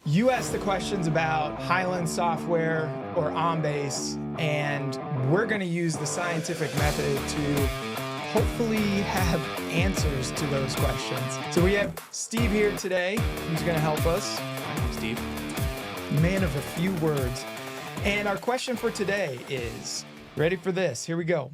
You asked the questions about Hyland software or OnBase, and we're going to use the scientific method to hopefully have answers to those questions. So we have Steve here today, who's going to help us. I'm Steve. Man of a few words. And our question for today is, ready for this? Here we go.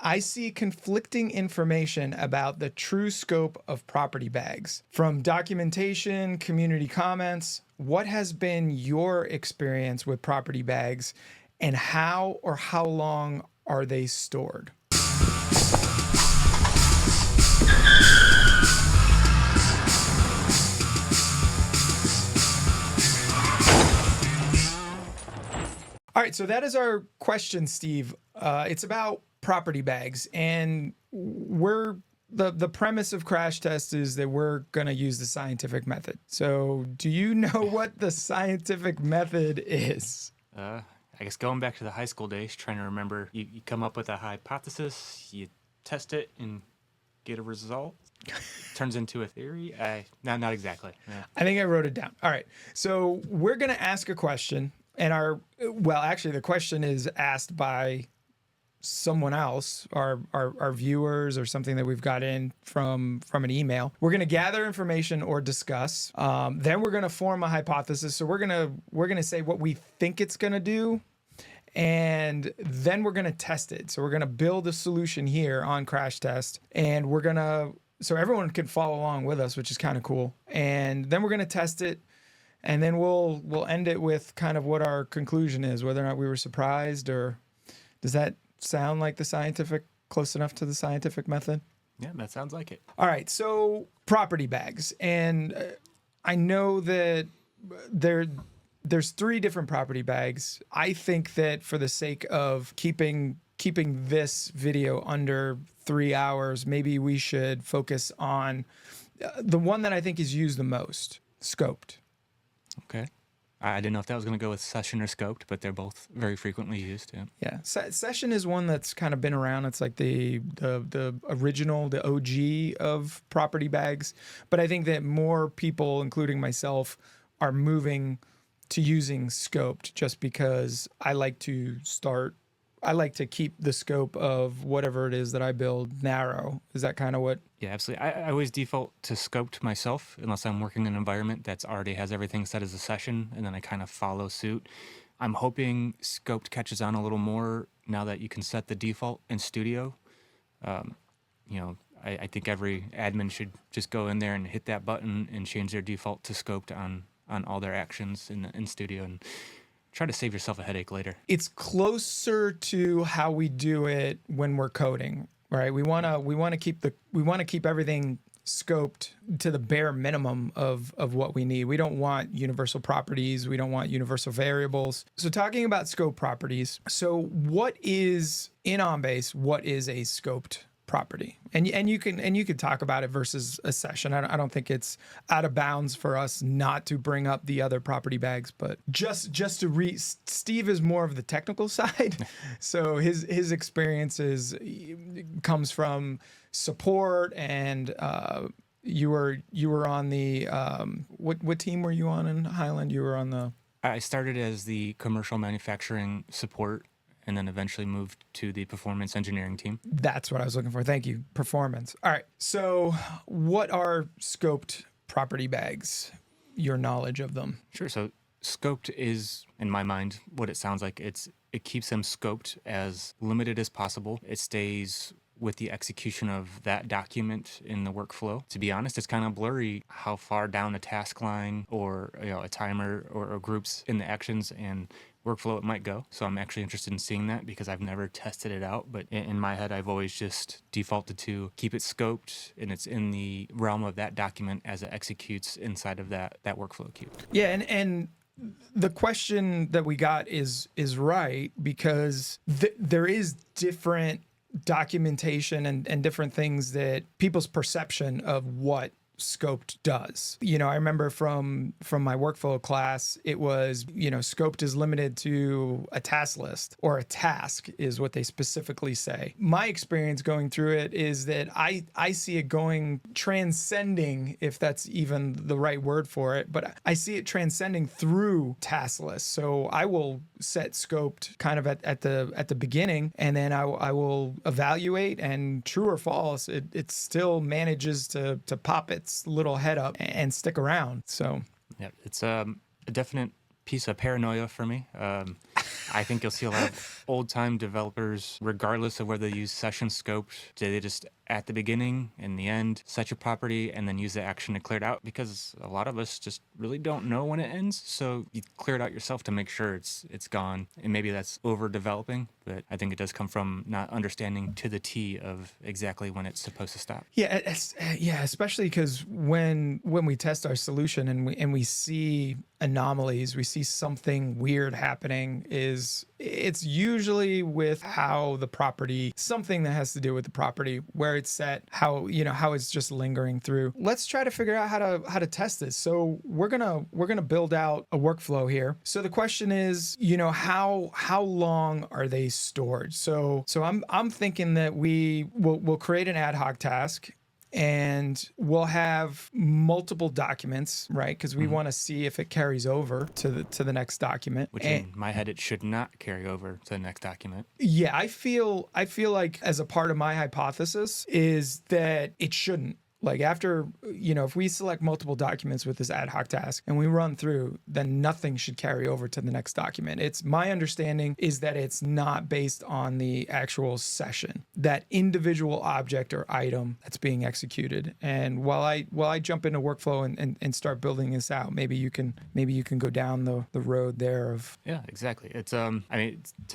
I see conflicting information about the true scope of property bags. From documentation, community comments, what has been your experience with property bags, and how or how long are they stored? All right, so that is our question, Steve. It's about property bags, and the premise of Crash Test is that we're going to use the scientific method. So do you know what the scientific method is? I guess going back to the high school days, trying to remember, you come up with a hypothesis, you test it and get a result. Turns into a theory? Not exactly. Yeah. I think I wrote it down. All right, so we're going to ask a question, and actually the question is asked by someone else, our viewers, or something that we've got in from an email. We're going to gather information or discuss. Then we're going to form a hypothesis. So we're going to say what we think it's going to do, and then we're going to test it. So we're going to build a solution here on Crash Test, and so everyone can follow along with us, which is kind of cool. And then we're going to test it, and then we'll end it with kind of what our conclusion is, whether or not we were surprised, or does that sound like close enough to the scientific method? Yeah, that sounds like it. All right, so property bags, and I know that there's 3 different property bags. I think that for the sake of keeping this video under 3 hours, maybe we should focus on the one that I think is used the most, scoped. Okay. I didn't know if that was going to go with session or scoped, but they're both very frequently used. Yeah. Session is one that's kind of been around. It's like the original, the OG of property bags. But I think that more people, including myself, are moving to using scoped just because I like to keep the scope of whatever it is that I build narrow. Is that kind of what? Yeah, absolutely. I always default to scoped myself, unless I'm working in an environment that's already has everything set as a session, and then I kind of follow suit. I'm hoping scoped catches on a little more now that you can set the default in Studio. I think every admin should just go in there and hit that button and change their default to scoped on all their actions in Studio, and try to save yourself a headache later. It's closer to how we do it when we're coding, right? We want to keep everything scoped to the bare minimum of what we need. We don't want universal properties. We don't want universal variables. So talking about scope properties, so what is in OnBase? What is a scoped property? And you can talk about it versus a session. I don't think it's out of bounds for us not to bring up the other property bags, but just to Steve is more of the technical side. So his experiences comes from support, and you were on the what team were you on in Hyland? You were on the I started as the commercial manufacturing support, and then eventually moved to the performance engineering team. That's what I was looking for. Thank you. Performance. All right. So what are scoped property bags? Your knowledge of them? Sure. So scoped is, in my mind, what it sounds like. It keeps them scoped as limited as possible. It stays with the execution of that document in the workflow. To be honest, it's kind of blurry how far down a task line or a timer or groups in the actions and workflow it might go. So I'm actually interested in seeing that because I've never tested it out. But in my head, I've always just defaulted to keep it scoped, and it's in the realm of that document as it executes inside of that workflow queue. Yeah, and the question that we got is right, because there is different documentation and different things that people's perception of what scoped does. I remember from my workflow class, it was, scoped is limited to a task list, or a task is what they specifically say. My experience going through it is that I see it going transcending, if that's even the right word for it, but I see it transcending through task lists. So I will set scoped kind of at the beginning, and then I will evaluate, and true or false, it still manages to pop its little head up and stick around. So yeah, it's a definite piece of paranoia for me. I think you'll see a lot of old-time developers, regardless of whether they use session scoped, do they just at the beginning and the end set your property and then use the action to clear it out? Because a lot of us just really don't know when it ends, so you clear it out yourself to make sure it's gone. And maybe that's over-developing, but I think it does come from not understanding to the T of exactly when it's supposed to stop. yeah, especially because when we test our solution and we see anomalies, we see something weird happening, it's usually with how the property, something that has to do with the property, where it's set, how it's just lingering through. Let's try to figure out how to test this. So we're gonna build out a workflow here. So the question is, how long are they stored? So I'm thinking that we'll create an ad hoc task, and we'll have multiple documents, right? Because we want to see if it carries over to the next document. Which in my head, it should not carry over to the next document. Yeah, I feel like, as a part of my hypothesis, is that it shouldn't. Like, after, if we select multiple documents with this ad hoc task and we run through, then nothing should carry over to the next document. It's my understanding is that it's not based on the actual session, that individual object or item that's being executed. And while I jump into workflow and start building this out, maybe you can go down the road there of. Yeah, exactly. It's to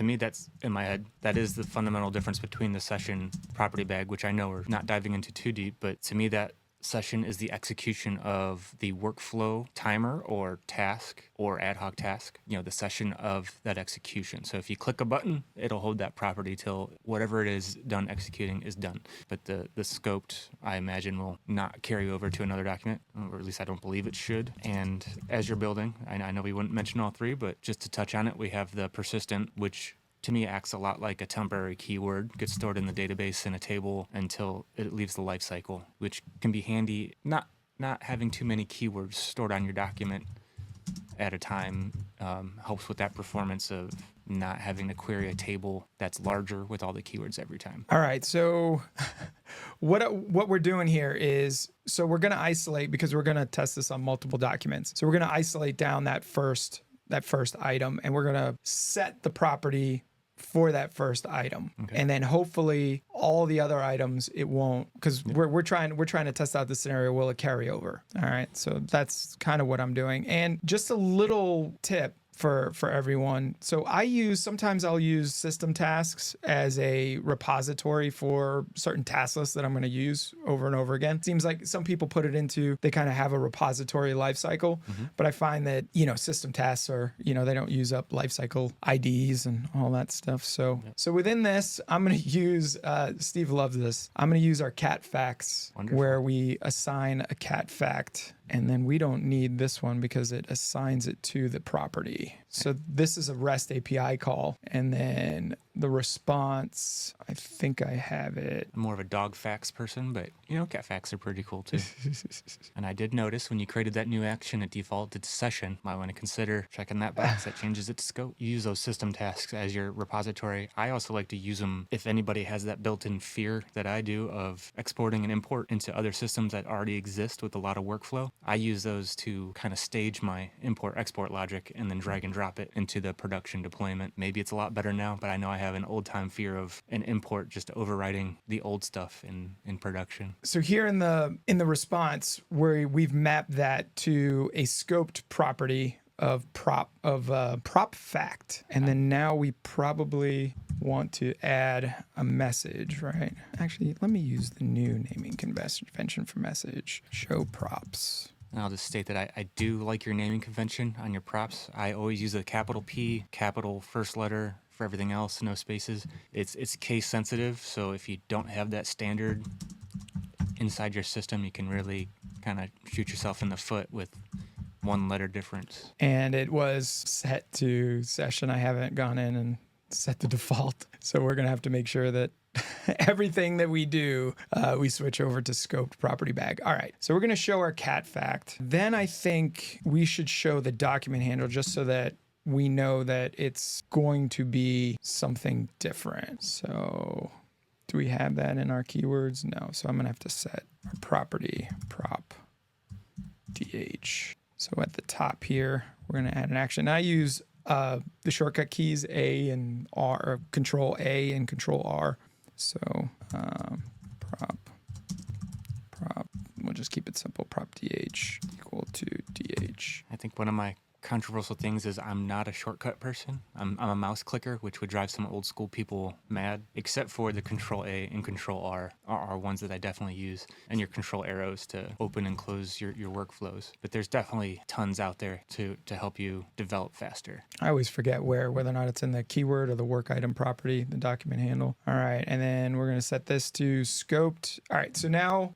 me, that's in my head, that is the fundamental difference between the session property bag, which I know we're not diving into too deep, but to me, that session is the execution of the workflow timer or task or ad hoc task, the session of that execution. So if you click a button, it'll hold that property till whatever it is done executing is done. But the scoped, I imagine, will not carry over to another document, or at least I don't believe it should. And as you're building, I know we wouldn't mention all three, but just to touch on it, we have the persistent, which to me acts a lot like a temporary keyword, gets stored in the database in a table until it leaves the life cycle, which can be handy. Not having too many keywords stored on your document at a time helps with that performance of not having to query a table that's larger with all the keywords every time. All right, so what we're doing here is, so we're going to isolate, because we're going to test this on multiple documents. So we're going to isolate down that first item, and we're going to set the property for that first item. Okay. And then hopefully all the other items, it won't, because we're trying to test out the scenario, will it carry over? All right, so that's kind of what I'm doing. And just a little tip for everyone. So sometimes I'll use system tasks as a repository for certain task lists that I'm going to use over and over again. It seems like some people put it into, they kind of have a repository lifecycle, but I find that, system tasks are, they don't use up lifecycle IDs and all that stuff. So within this, I'm going to use, Steve loves this, I'm going to use our cat facts. Wonderful. Where we assign a cat fact, and then we don't need this one because it assigns it to the property. So this is a REST API call. And then the response, I think I have it. I'm more of a dog facts person, but cat facts are pretty cool too. And I did notice when you created that new action, it defaulted to session. Might want to consider checking that box. That changes its scope. You use those system tasks as your repository. I also like to use them if anybody has that built-in fear that I do of exporting and import into other systems that already exist with a lot of workflow. I use those to kind of stage my import-export logic and then drag and drop it into the production deployment. Maybe it's a lot better now, but I know I have an old-time fear of an import just overriding the old stuff in production. So here in the response, where we've mapped that to a scoped property of prop fact, and then now we probably want to add a message, right? Actually, let me use the new naming convention for message. Show props. And I'll just state that I do like your naming convention on your props. I always use a capital P, capital first letter for everything else, no spaces. It's case sensitive, so if you don't have that standard inside your system, you can really kind of shoot yourself in the foot with one letter difference. And it was set to session. I haven't gone in and set the default. So we're going to have to make sure that everything that we do, we switch over to scoped property bag. All right. So we're going to show our cat fact. Then I think we should show the document handle just so that we know that it's going to be something different. So do we have that in our keywords? No. So I'm going to have to set our property prop DH. So at the top here, we're going to add an action. I use the shortcut keys A and R, or Control A and Control R. So prop, we'll just keep it simple. Prop DH equal to DH. I think one of my controversial things is I'm not a shortcut person. I'm a mouse clicker, which would drive some old school people mad, except for the Control A and Control R are ones that I definitely use, and your control arrows to open and close your workflows. But there's definitely tons out there to help you develop faster. I always forget whether or not it's in the keyword or the work item property, the document handle. All right, and then we're gonna set this to scoped. All right, so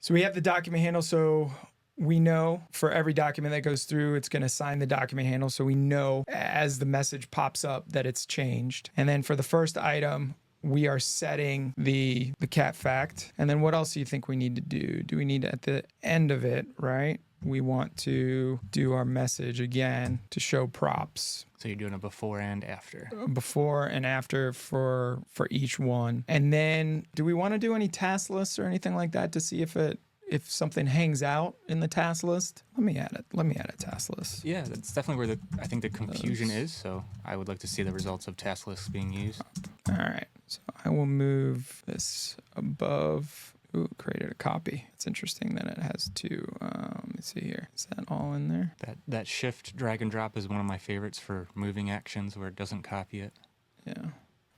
we have the document handle, so we know for every document that goes through, it's going to assign the document handle. So we know as the message pops up that it's changed. And then for the first item, we are setting the cat fact. And then what else do you think we need to do? Do we need at the end of it, right? We want to do our message again to show props. So you're doing a before and after. Before and after for each one. And then do we want to do any task lists or anything like that to see if something hangs out in the task list? Let me add a task list. Yeah, that's definitely where I think the confusion is. So I would like to see the results of task lists being used. All right, so I will move this above. Ooh, created a copy. It's interesting that it has two. Let me see here. Is that all in there? That shift drag and drop is one of my favorites for moving actions where it doesn't copy it.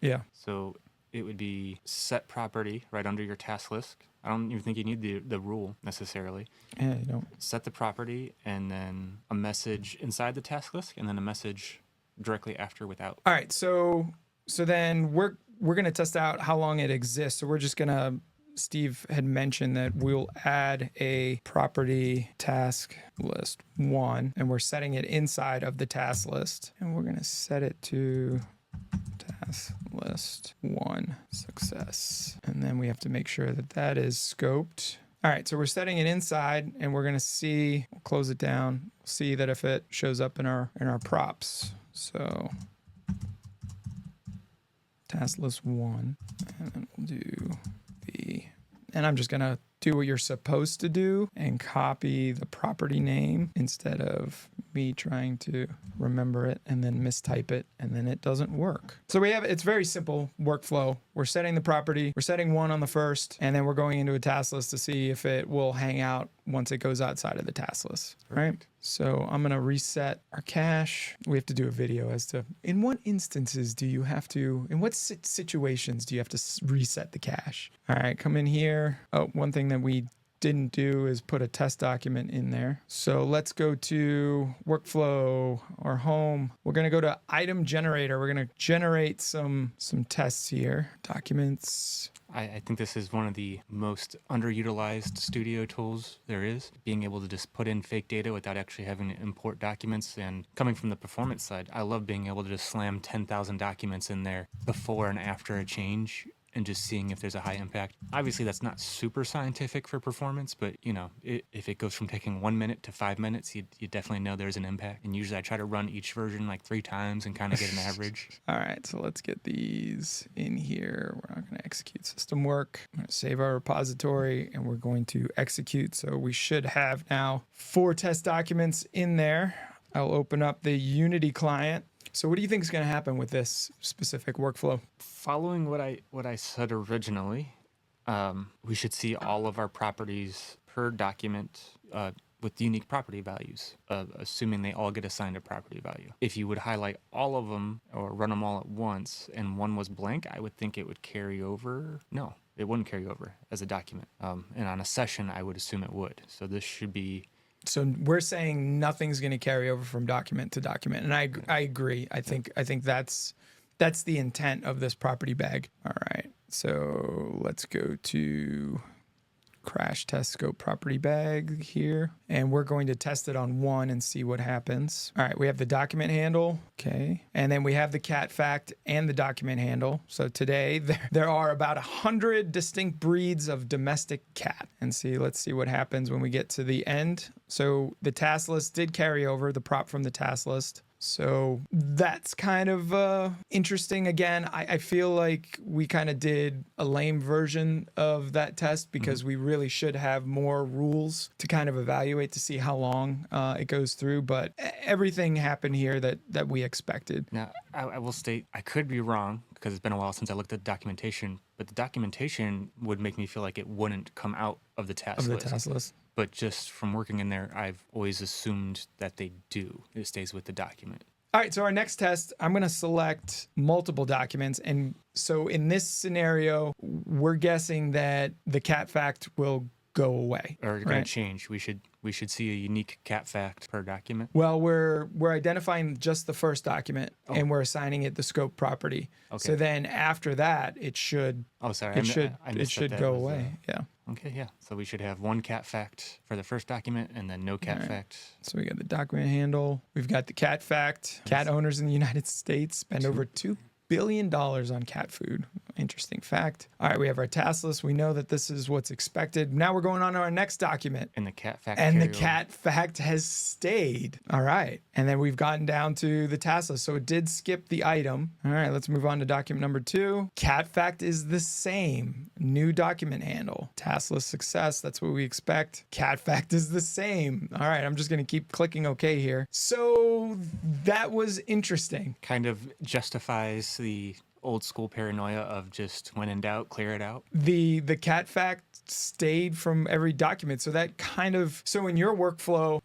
Yeah. So it would be set property right under your task list. I don't even think you need the rule necessarily. Yeah, you don't. Set the property and then a message inside the task list and then a message directly after without. All right, so then we're gonna test out how long it exists. So we're just gonna, Steve had mentioned that we'll add a property task list 1, and we're setting it inside of the task list, and we're gonna set it to task list 1 success. And then we have to make sure that is scoped. All right, so we're setting it inside, and we're gonna see, we'll close it down, see that if it shows up in our props. So task list 1, and then we'll do and I'm just gonna do what you're supposed to do and copy the property name instead of me trying to remember it and then mistype it, and then it doesn't work. So it's very simple workflow. We're setting the property, we're setting 1 on the first, and then we're going into a task list to see if it will hang out once it goes outside of the task list, right? So I'm gonna reset our cache. We have to do a video as to in what instances do you have to, in what situations do you have to reset the cache? All right, come in here. Oh, one thing that we didn't do is put a test document in there. So let's go to workflow or home. We're gonna go to item generator. We're gonna generate some tests here. Documents. I think this is one of the most underutilized studio tools there is, being able to just put in fake data without actually having to import documents. And coming from the performance side, I love being able to just slam 10,000 documents in there before and after a change and just seeing if there's a high impact. Obviously, that's not super scientific for performance, but if it goes from taking 1 minute to 5 minutes, you definitely know there's an impact. And usually I try to run each version like 3 times and kind of get an average. All right, so let's get these in here. We're not going to execute system work. I'm going to save our repository, and we're going to execute. So we should have now 4 test documents in there. I'll open up the Unity client. So what do you think is going to happen with this specific workflow? Following what I said originally, we should see all of our properties per document with unique property values, assuming they all get assigned a property value. If you would highlight all of them or run them all at once and one was blank, I would think it would carry over. No, it wouldn't carry over as a document. And on a session, I would assume it would. So this should be... So we're saying nothing's going to carry over from document to document, and I agree. I think that's the intent of this property bag. All right, so let's go to crash test scope property bag here, and we're going to test it on 1 and see what happens. All right, we have the document handle, okay, and then we have the cat fact and the document handle. So today there are about 100 distinct breeds of domestic cat. And let's see what happens when we get to the end. So the task list did carry over the prop from the task list. So that's kind of interesting. Again, I feel like we kind of did a lame version of that test because we really should have more rules to kind of evaluate to see how long it goes through. But everything happened here that we expected. Now, I will state, I could be wrong because it's been a while since I looked at the documentation, but the documentation would make me feel like it wouldn't come out of the task list. But just from working in there, I've always assumed that they do. It stays with the document. All right, so our next test, I'm going to select multiple documents. And so in this scenario, we're guessing that the cat fact will go away. Or going to change. We should see a unique cat fact per document. Well, we're identifying just the first document and we're assigning it the scope property. Okay. So then after that, it should it should go away. Yeah. Okay, yeah. So we should have 1 cat fact for the first document and then no cat fact. So we got the document handle. We've got the cat fact. Cat owners in the United States spend over $2 billion on cat food. Interesting fact. All right, we have our task list. We know that this is what's expected. Now we're going on to our next document. And the cat fact. And the cat fact has stayed. All right. And then we've gotten down to the task list. So it did skip the item. All right, let's move on to document number 2. Cat fact is the same. New document handle. Task list success. That's what we expect. Cat fact is the same. All right, I'm just going to keep clicking OK here. So that was interesting. Kind of justifies the old school paranoia of just when in doubt, clear it out. The cat fact stayed from every document. So that kind of, so in your workflow,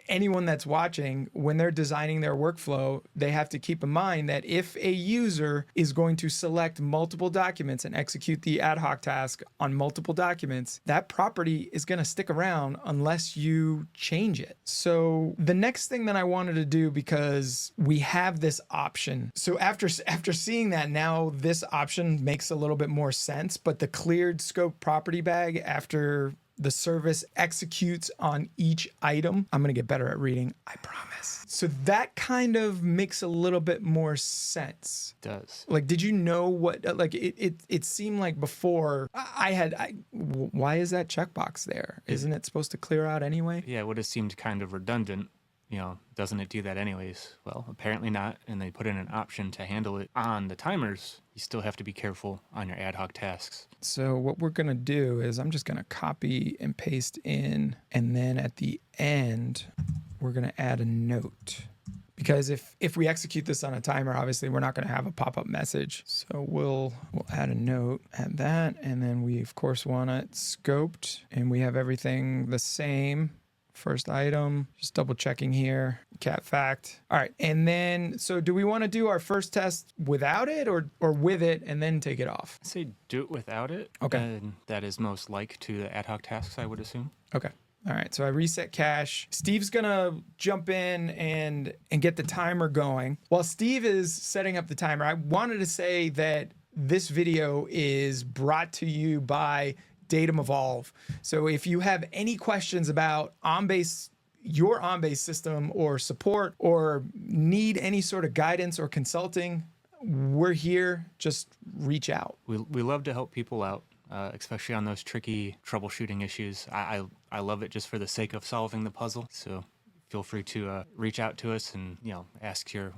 anyone that's watching, when they're designing their workflow, they have to keep in mind that if a user is going to select multiple documents and execute the ad hoc task on multiple documents, that property is going to stick around unless you change it. So the next thing that I wanted to do, because we have this option. So after seeing that, now this option makes a little bit more sense, but the cleared scope property bag after the service executes on each item. I'm going to get better at reading, I promise. So that kind of makes a little bit more sense. It does. Like, did you know what, like it seemed like before why is that checkbox there? Isn't it supposed to clear out anyway? Yeah, it would have seemed kind of redundant. You know, doesn't it do that anyways? Well, apparently not. And they put in an option to handle it on the timers. You still have to be careful on your ad hoc tasks. So what we're going to do is I'm just going to copy and paste in. And then at the end, we're going to add a note. Because if we execute this on a timer, obviously we're not going to have a pop-up message. So we'll add a note, add that. And then we, of course, want it scoped. And we have everything the same. First item, just double checking here, cat fact. All right, and then, so do we want to do our first test without it or with it and then take it off? I'd say do it without it. Okay. And that is most like to the ad hoc tasks, I would assume. Okay. All right, so I reset cache. Steve's gonna jump in and get the timer going. While Steve is setting up the timer, I wanted to say that this video is brought to you by Datum Evolve. So if you have any questions about OnBase, your OnBase system or support, or need any sort of guidance or consulting, we're here. Just reach out. We love to help people out, especially on those tricky troubleshooting issues. I love it just for the sake of solving the puzzle. So feel free to reach out to us and, you know, ask your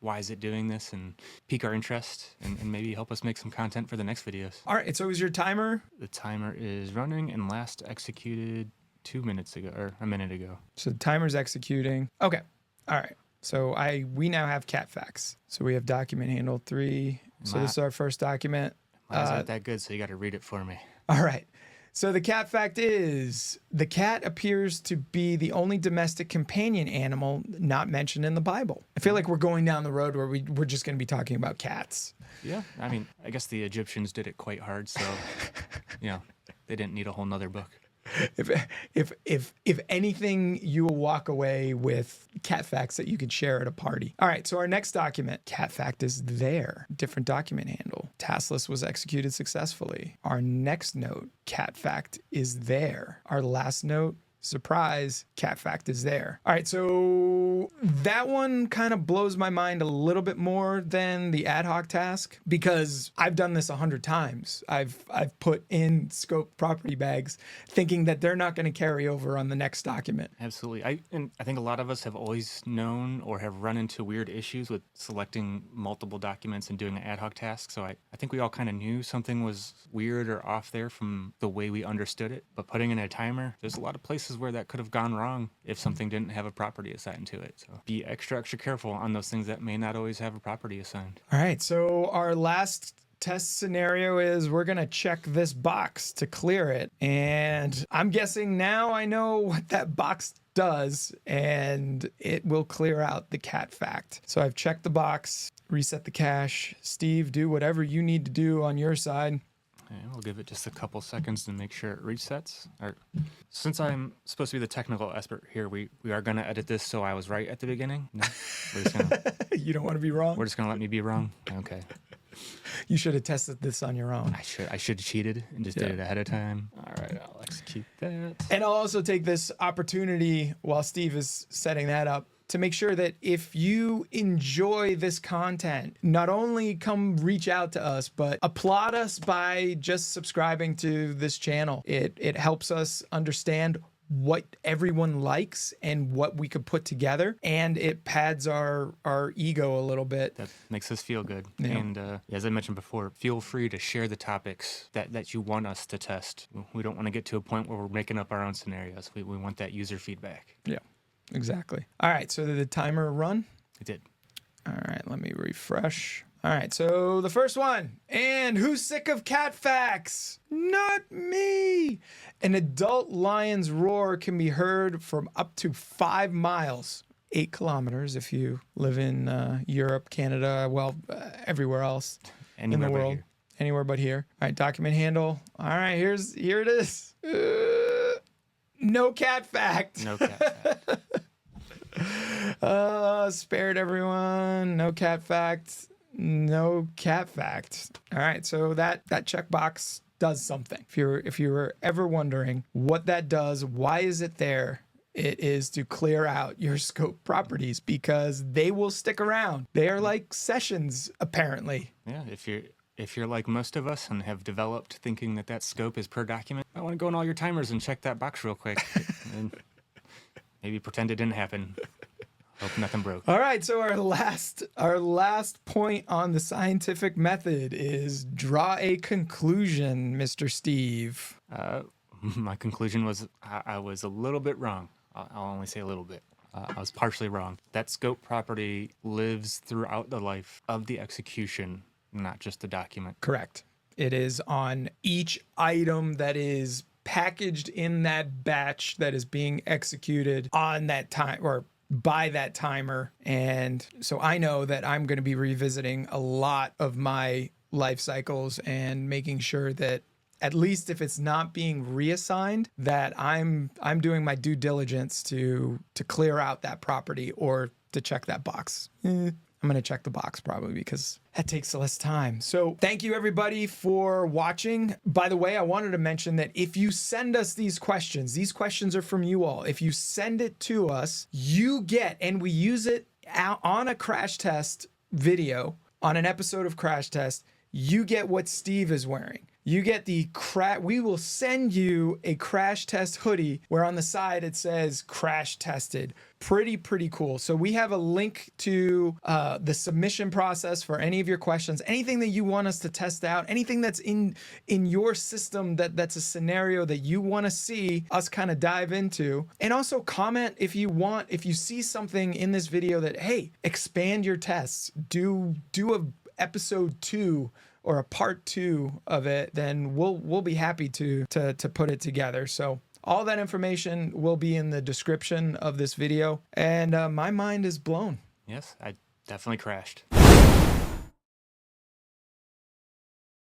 why is it doing this and pique our interest and maybe help us make some content for the next videos. All right, so is your timer? The timer is running and last executed 2 minutes ago or a minute ago. So the timer's executing. Okay, all right. So we now have cat facts. So we have document handle 3. So this is our first document. Mine's not that good, so you got to read it for me. All right. So the cat fact is, the cat appears to be the only domestic companion animal not mentioned in the Bible. I feel like we're going down the road where we're just going to be talking about cats. Yeah, I mean, I guess the Egyptians did it quite hard, so, you know, they didn't need a whole nother book. If anything, you will walk away with cat facts that you could share at a party. All right, so our next document, cat fact is there. Different document handle. Task list was executed successfully. Our next note, cat fact, is there. Our last note, surprise, cat fact is there. All right, so that one kind of blows my mind a little bit more than the ad hoc task because I've done this 100 times. I've put in scope property bags thinking that they're not going to carry over on the next document. Absolutely. I think a lot of us have always known or have run into weird issues with selecting multiple documents and doing an ad hoc task. So I think we all kind of knew something was weird or off there from the way we understood it. But putting in a timer, there's a lot of places where that could have gone wrong if something didn't have a property assigned to it. So be extra careful on those things that may not always have a property assigned. All right, so our last test scenario is we're going to check this box to clear it. And I'm guessing now I know what that box does, and it will clear out the cat fact. So I've checked the box, reset the cache. Steve, do whatever you need to do on your side. And we'll give it just a couple seconds to make sure it resets. Since I'm supposed to be the technical expert here, we are going to edit this so I was right at the beginning. No, we're just gonna, You don't want to be wrong? we're just going to let me be wrong? Okay. You should have tested this on your own. I should have cheated and just did it ahead of time. All right, I'll execute that. And I'll also take this opportunity while Steve is setting that up to make sure that if you enjoy this content, not only come reach out to us, but applaud us by just subscribing to this channel. It helps us understand what everyone likes and what we could put together, and it pads our ego a little bit. That makes us feel good. Yeah. And as I mentioned before, feel free to share the topics that you want us to test. We don't want to get to a point where we're making up our own scenarios. We want that user feedback. Yeah, exactly. All right, so did the timer run? It did. All right, let me refresh. All right, so the first one. And who's sick of cat facts? Not me. An adult lion's roar can be heard from up to 5 miles, 8 kilometers if you live in Europe, Canada, well, everywhere else in the world. Here. Anywhere but here. All right, document handle. All right, here it is. No cat fact. No cat fact. Spared everyone. No cat fact. No cat fact. All right, so that checkbox does something. If you were ever wondering what that does, why is it there? It is to clear out your scope properties because they will stick around. They are like sessions, apparently. Yeah, if you're like most of us and have developed thinking that scope is per document, I want to go in all your timers and check that box real quick and maybe pretend it didn't happen. Hope nothing broke. All right, so our last point on the scientific method is draw a conclusion, Mr. Steve. My conclusion was I was a little bit wrong. I'll only say a little bit. I was partially wrong. That scope property lives throughout the life of the execution, not just the document. Correct. It is on each item that is packaged in that batch that is being executed on that time or by that timer. And so I know that I'm going to be revisiting a lot of my life cycles and making sure that at least if it's not being reassigned, that I'm doing my due diligence to clear out that property or to check that box. I'm going to check the box probably because that takes less time. So thank you everybody for watching. By the way, I wanted to mention that if you send us these questions are from you all. If you send it to us, you get, and we use it out on a crash test video, on an episode of Crash Test, you get what Steve is wearing. You get we will send you a Crash Test hoodie where on the side it says Crash Tested. Pretty cool. So we have a link to the submission process for any of your questions, anything that you want us to test out, anything that's in your system that's a scenario that you want to see us kind of dive into. And also comment if you see something in this video that, hey, expand your tests, do a episode 2 or a part 2 of it, then we'll be happy to put it together. So all that information will be in the description of this video. And my mind is blown. Yes, I definitely crashed.